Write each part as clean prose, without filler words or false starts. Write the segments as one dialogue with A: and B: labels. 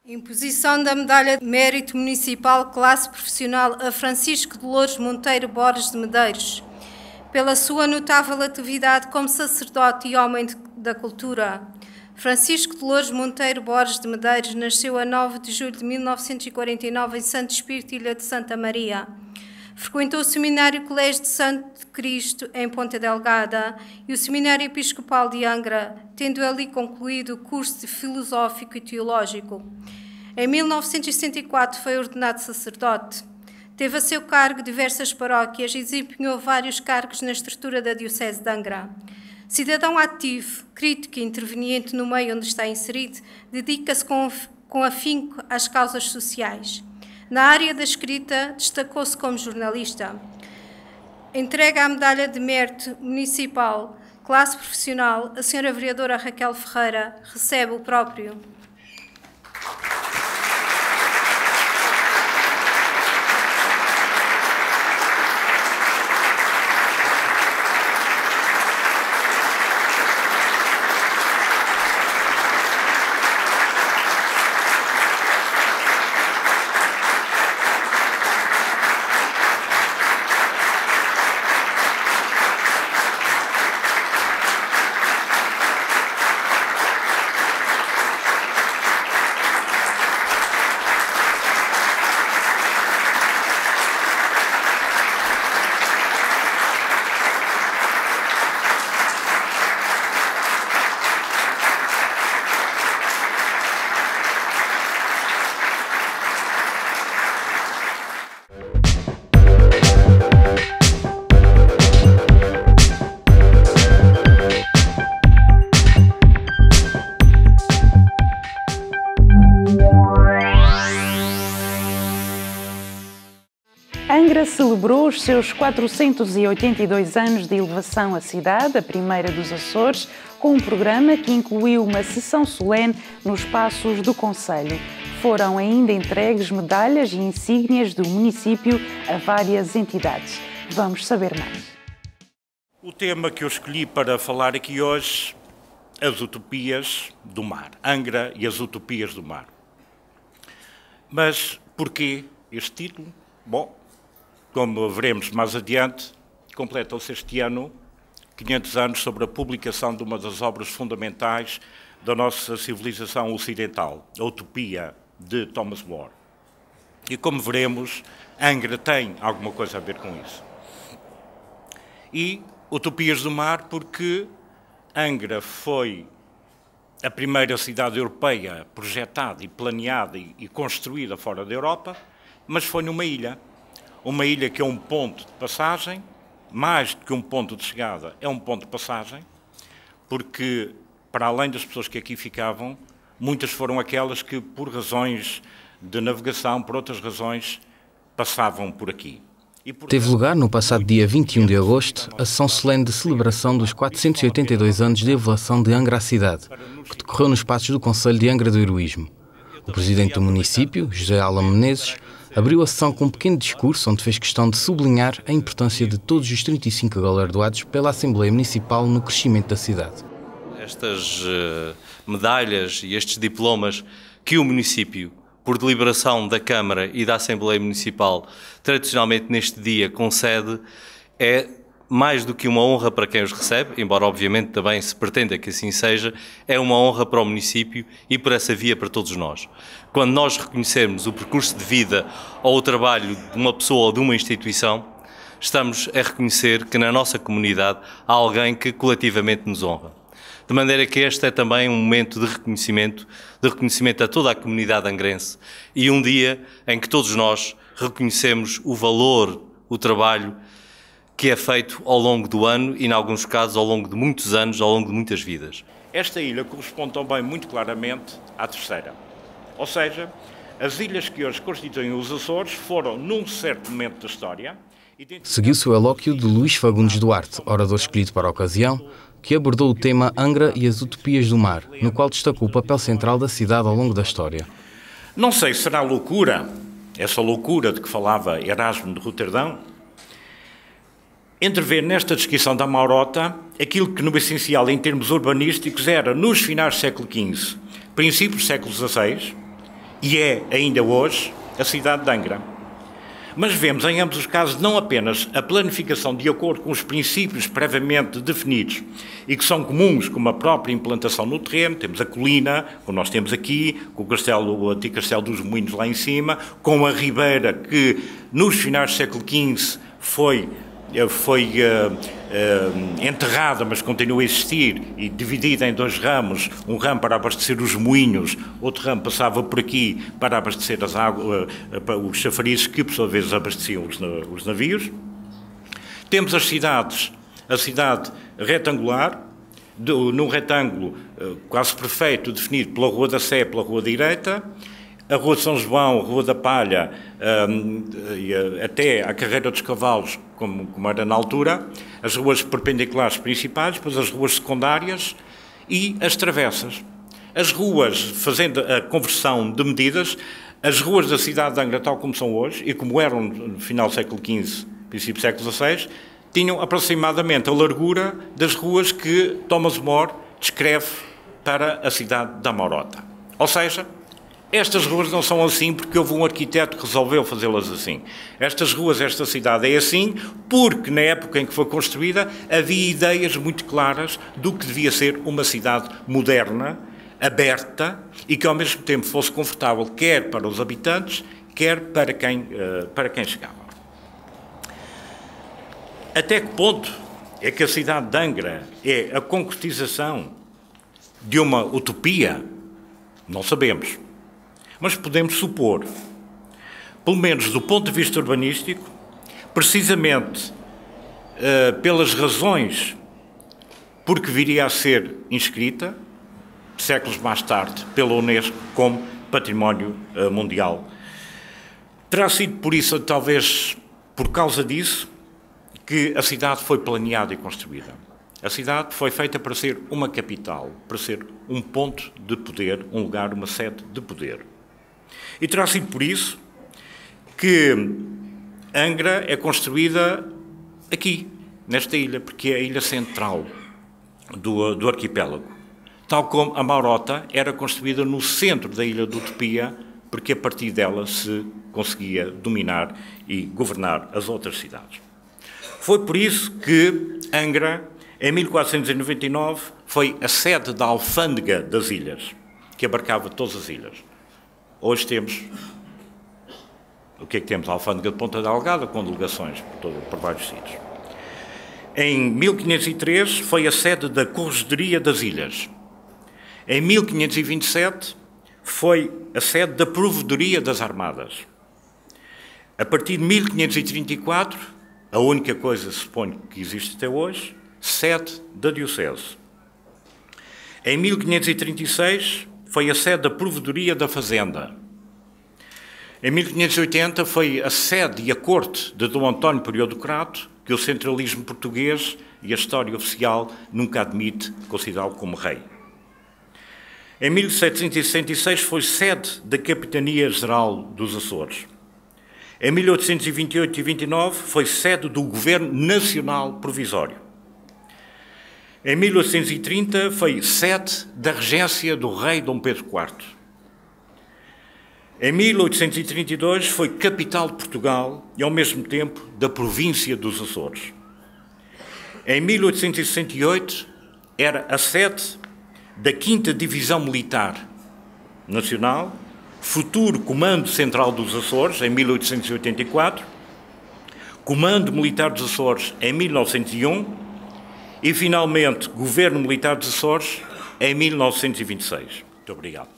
A: Imposição da Medalha de Mérito Municipal Classe Profissional a Francisco Dolores Monteiro Borges de Medeiros, pela sua notável atividade como sacerdote e homem da cultura. Francisco Dolores Monteiro Borges de Medeiros nasceu a 9 de julho de 1949 em Santo Espírito, Ilha de Santa Maria. Frequentou o Seminário Colégio de Santo Cristo, em Ponta Delgada, e o Seminário Episcopal de Angra, tendo ali concluído o curso de Filosófico e Teológico. Em 1964 foi ordenado sacerdote. Teve a seu cargo diversas paróquias e desempenhou vários cargos na estrutura da Diocese de Angra. Cidadão ativo, crítico e interveniente no meio onde está inserido, dedica-se com afinco às causas sociais. Na área da escrita, destacou-se como jornalista. Entrega a Medalha de Mérito Municipal, Classe Profissional, a Sra. Vereadora Raquel Ferreira recebe o próprio.
B: Angra celebrou os seus 482 anos de elevação à cidade, a primeira dos Açores, com um programa que incluiu uma sessão solene nos passos do concelho. Foram ainda entregues medalhas e insígnias do município a várias entidades. Vamos saber mais.
C: O tema que eu escolhi para falar aqui hoje, as utopias do mar. Angra e as utopias do mar. Mas porquê este título? Bom, como veremos mais adiante, completam-se este ano 500 anos sobre a publicação de uma das obras fundamentais da nossa civilização ocidental, a Utopia, de Thomas More. E como veremos, Angra tem alguma coisa a ver com isso. E Utopias do Mar porque Angra foi a primeira cidade europeia projetada e planeada e construída fora da Europa, mas foi numa ilha. Uma ilha que é um ponto de passagem, mais do que um ponto de chegada, é um ponto de passagem, porque, para além das pessoas que aqui ficavam, muitas foram aquelas que, por razões de navegação, por outras razões, passavam por aqui.
D: Teve lugar, no passado dia 21 de agosto, a sessão solene de celebração dos 482 anos de elevação de Angra à cidade, que decorreu nos passos do Concelho de Angra do Heroísmo. O presidente do município, José Alan Menezes, abriu a sessão com um pequeno discurso onde fez questão de sublinhar a importância de todos os 35 galardoados pela Assembleia Municipal no crescimento da cidade.
E: Estas medalhas e estes diplomas que o município, por deliberação da Câmara e da Assembleia Municipal, tradicionalmente neste dia concede, é mais do que uma honra para quem os recebe, embora obviamente também se pretenda que assim seja, é uma honra para o município e por essa via para todos nós. Quando nós reconhecermos o percurso de vida ou o trabalho de uma pessoa ou de uma instituição, estamos a reconhecer que na nossa comunidade há alguém que coletivamente nos honra. De maneira que este é também um momento de reconhecimento a toda a comunidade angrense e um dia em que todos nós reconhecemos o valor, o trabalho que é feito ao longo do ano e, em alguns casos, ao longo de muitos anos, ao longo de muitas vidas.
C: Esta ilha corresponde também muito claramente à terceira. Ou seja, as ilhas que hoje constituem os Açores foram, num certo momento da história...
D: Seguiu-se o elóquio de Luís Fagundes Duarte, orador escolhido para a ocasião, que abordou o tema Angra e as Utopias do Mar, no qual destacou o papel central da cidade ao longo da história.
C: Não sei se será loucura, essa loucura de que falava Erasmo de Roterdão, entrever nesta descrição da Maurota aquilo que no essencial em termos urbanísticos era, nos finais do século XV, princípios do século XVI, e é ainda hoje a cidade de Angra. Mas vemos em ambos os casos não apenas a planificação de acordo com os princípios previamente definidos e que são comuns, como a própria implantação no terreno, temos a colina, como nós temos aqui, com o antigo Castelo dos Moinhos lá em cima, com a ribeira que nos finais do século XV foi enterrada, mas continua a existir, e dividida em dois ramos, um ramo para abastecer os moinhos, outro ramo passava por aqui para abastecer as águas, os chafarizes que, por sua vez, abasteciam os navios. Temos as cidades, a cidade retangular, num retângulo quase perfeito, definido pela Rua da Sé, pela Rua Direita, a Rua de São João, a Rua da Palha, até a Carreira dos Cavalos, como era na altura, as ruas perpendiculares principais, depois as ruas secundárias e as travessas. As ruas, fazendo a conversão de medidas, as ruas da cidade de Angra, tal como são hoje, e como eram no final do século XV, princípio do século XVI, tinham aproximadamente a largura das ruas que Thomas More descreve para a cidade da Amorota. Ou seja, estas ruas não são assim porque houve um arquiteto que resolveu fazê-las assim. Estas ruas, esta cidade é assim porque na época em que foi construída havia ideias muito claras do que devia ser uma cidade moderna, aberta e que ao mesmo tempo fosse confortável quer para os habitantes, quer para quem chegava. Até que ponto é que a cidade de Angra é a concretização de uma utopia? Não sabemos. Mas podemos supor, pelo menos do ponto de vista urbanístico, precisamente pelas razões por que viria a ser inscrita, séculos mais tarde, pela Unesco como Património Mundial. Terá sido por isso, talvez por causa disso, que a cidade foi planeada e construída. A cidade foi feita para ser uma capital, para ser um ponto de poder, um lugar, uma sede de poder. E terá sido por isso que Angra é construída aqui, nesta ilha, porque é a ilha central do arquipélago. Tal como a Amorota era construída no centro da ilha de Utopia, porque a partir dela se conseguia dominar e governar as outras cidades. Foi por isso que Angra, em 1499, foi a sede da alfândega das ilhas, que abarcava todas as ilhas. Hoje temos, o que é que temos? A alfândega de Ponta Delgada, com delegações por vários sítios. Em 1503 foi a sede da Corregedoria das Ilhas. Em 1527 foi a sede da Provedoria das Armadas. A partir de 1534, a única coisa, suponho, que existe até hoje, sede da Diocese. Em 1536 foi a sede da Provedoria da Fazenda. Em 1580 foi a sede e a corte de Dom António Prior-do-Crato, que o centralismo português e a história oficial nunca admite considerá-lo como rei. Em 1766 foi sede da Capitania Geral dos Açores. Em 1828 e 29 foi sede do Governo Nacional Provisório. Em 1830 foi sede da regência do rei Dom Pedro IV. Em 1832 foi capital de Portugal e, ao mesmo tempo, da província dos Açores. Em 1868 era a sede da 5ª Divisão Militar Nacional, futuro Comando Central dos Açores, em 1884, Comando Militar dos Açores, em 1901, e, finalmente, Governo Militar dos Açores, em 1926. Muito obrigado.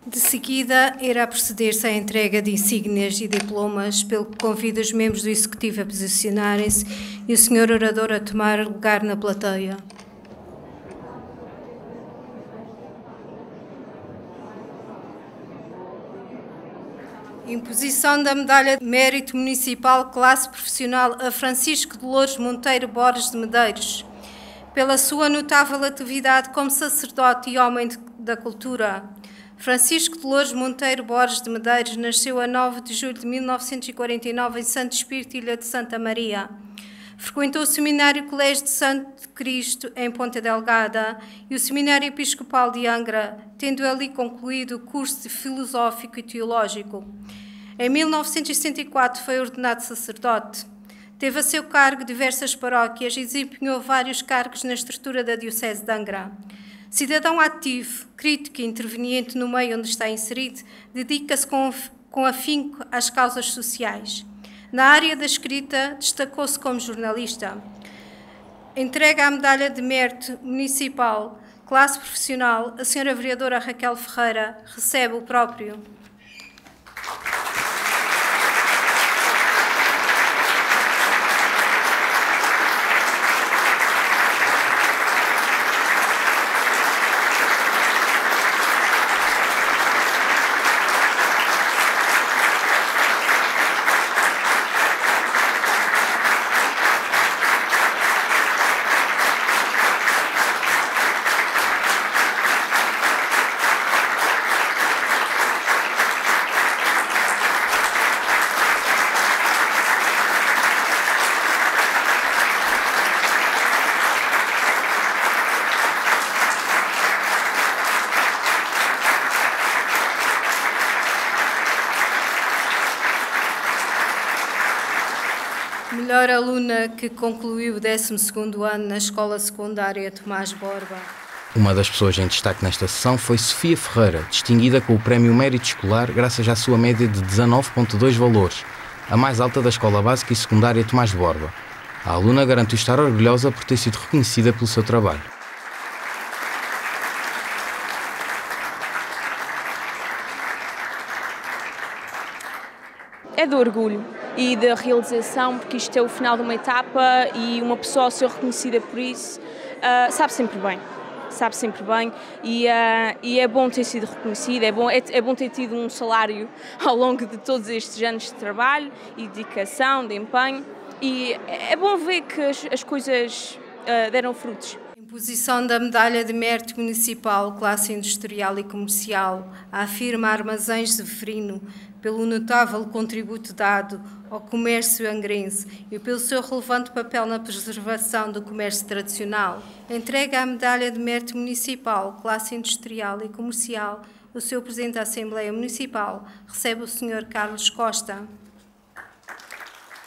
A: De seguida, irá proceder-se à entrega de insígnias e diplomas, pelo que convido os membros do Executivo a posicionarem-se e o Sr. Orador a tomar lugar na plateia. Imposição da Medalha de Mérito Municipal Classe Profissional a Francisco de Loures Monteiro Borges de Medeiros. pela sua notável atividade como sacerdote e homem da cultura. Francisco de Loures Monteiro Borges de Medeiros nasceu a 9 de julho de 1949 em Santo Espírito, Ilha de Santa Maria. Frequentou o Seminário Colégio de Santo Cristo, em Ponta Delgada, e o Seminário Episcopal de Angra, tendo ali concluído o curso de Filosófico e Teológico. Em 1964 foi ordenado sacerdote. Teve a seu cargo diversas paróquias e desempenhou vários cargos na estrutura da Diocese de Angra. Cidadão ativo, crítico e interveniente no meio onde está inserido, dedica-se com afinco às causas sociais. Na área da escrita, destacou-se como jornalista. Entrega a Medalha de Mérito Municipal, classe profissional, a Sra. Vereadora Raquel Ferreira recebe o próprio. Melhor aluna que concluiu o 12º ano na Escola Secundária Tomás Borba.
D: Uma das pessoas em destaque nesta sessão foi Sofia Ferreira, distinguida com o Prémio Mérito Escolar graças à sua média de 19,2 valores, a mais alta da Escola Básica e Secundária Tomás Borba. A aluna garantiu estar orgulhosa por ter sido reconhecida pelo seu trabalho.
F: É de orgulho e da realização, porque isto é o final de uma etapa e uma pessoa ao ser reconhecida por isso sabe sempre bem e é bom ter sido reconhecida, é bom ter tido um salário ao longo de todos estes anos de trabalho e dedicação, de empenho, e é bom ver que as coisas deram frutos.
A: Imposição da Medalha de Mérito Municipal, classe industrial e comercial, à firma Armazéns Zeferino, pelo notável contributo dado ao comércio angrense e pelo seu relevante papel na preservação do comércio tradicional. Entrega a Medalha de Mérito Municipal, classe industrial e comercial, o seu Presidente da Assembleia Municipal, recebe o Sr. Carlos Costa.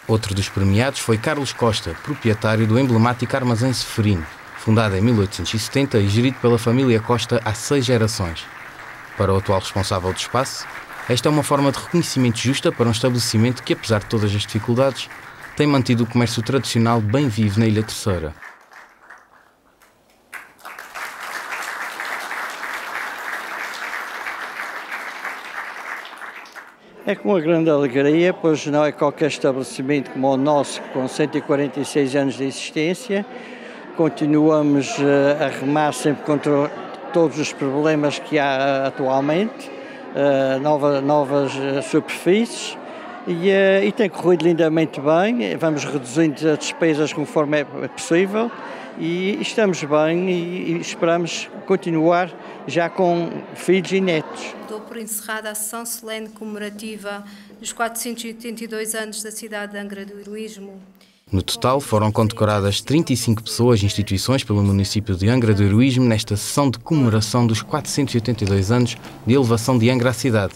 D: Outro dos premiados foi Carlos Costa, proprietário do emblemático Armazém Zeferino, fundado em 1870 e gerido pela família Costa há 6 gerações. Para o atual responsável do espaço, esta é uma forma de reconhecimento justa para um estabelecimento que, apesar de todas as dificuldades, tem mantido o comércio tradicional bem vivo na Ilha Terceira.
G: É com uma grande alegria, pois não é qualquer estabelecimento como o nosso, com 146 anos de existência. Continuamos a remar sempre contra todos os problemas que há atualmente, novas superfícies, e tem corrido lindamente bem. Vamos reduzindo as despesas conforme é possível e estamos bem e esperamos continuar já com filhos e netos.
A: Dou por encerrada a sessão solene comemorativa dos 482 anos da cidade de Angra do Heroísmo.
D: No total, foram condecoradas 35 pessoas e instituições pelo município de Angra do Heroísmo nesta sessão de comemoração dos 482 anos de elevação de Angra à cidade.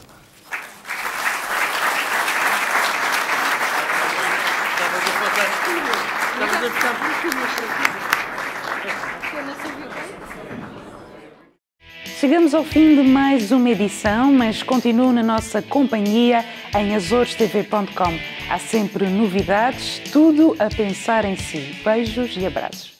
B: Chegamos ao fim de mais uma edição, mas continuo na nossa companhia em azorestv.com. Há sempre novidades, tudo a pensar em si. Beijos e abraços.